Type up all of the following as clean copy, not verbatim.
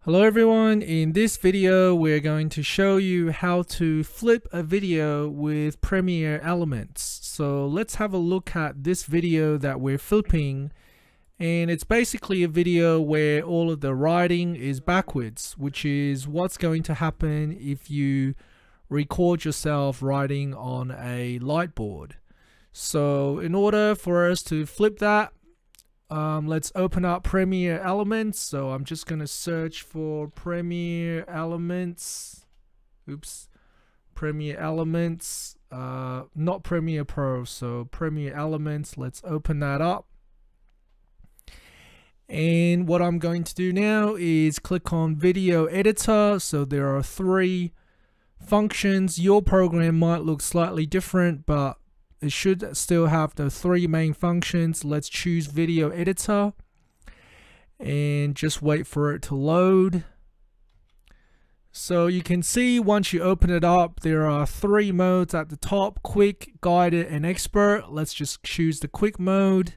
Hello everyone, in this video we're going to show you how to flip a video with Premiere Elements. So let's have a look at this video that we're flipping, and it's basically a video where all of the writing is backwards, which is what's going to happen if you record yourself writing on a lightboard. So in order for us to flip that, let's open up Premiere Elements. So I'm just going to search for Premiere Elements. Premiere Elements, not Premiere Pro, so Premiere Elements. Let's open that up. And what I'm going to do now is click on Video Editor. So there are three functions. Your program might look slightly different, but it should still have the three main functions. Let's choose Video Editor and just wait for it to load. So you can see once you open it up, there are three modes at the top: Quick, Guided, and Expert. Let's just choose the Quick mode.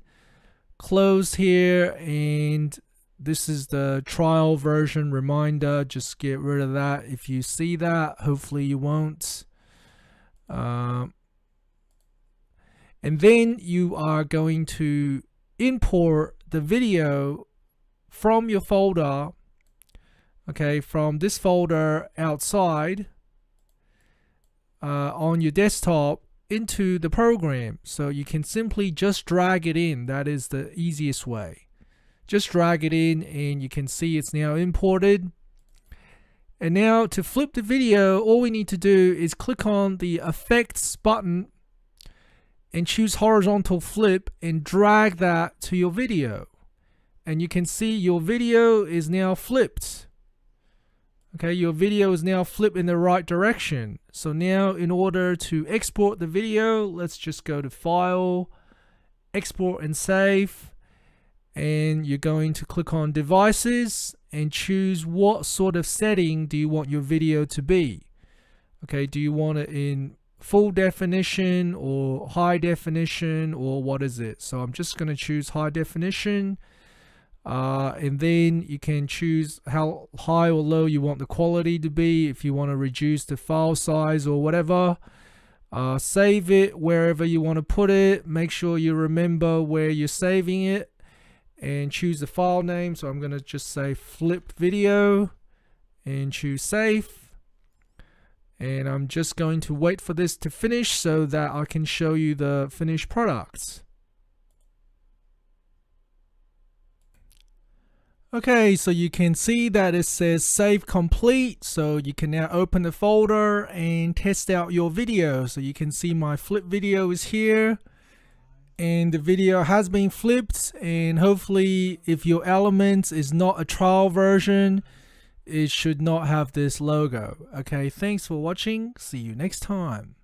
Close here, and this is the trial version reminder. Just get rid of that if you see that. Hopefully you won't. And then you are going to import the video from your folder, okay, from this folder outside on your desktop into the program. So you can simply just drag it in. That is the easiest way. Just drag it in and you can see it's now imported. And now to flip the video, all we need to do is click on the Effects button and choose Horizontal Flip and drag that to your video. And you can see your video is now flipped. Okay, your video is now flipped in the right direction. So now in order to export the video, let's just go to File, Export and Save. And you're going to click on Devices and choose what sort of setting do you want your video to be. Okay, do you want it in full definition or high definition, or what is it? So I'm just going to choose high definition, and then you can choose how high or low you want the quality to be, if you want to reduce the file size or whatever. Save it wherever you want to put it. Make sure you remember where you're saving it and choose the file name. So I'm going to just say flip video and choose save. And I'm just going to wait for this to finish so that I can show you the finished product. Okay, so you can see that it says save complete. So you can now open the folder and test out your video. So you can see my flip video is here. And the video has been flipped. And hopefully if your Elements is not a trial version, it should not have this logo. Okay, thanks for watching. See you next time.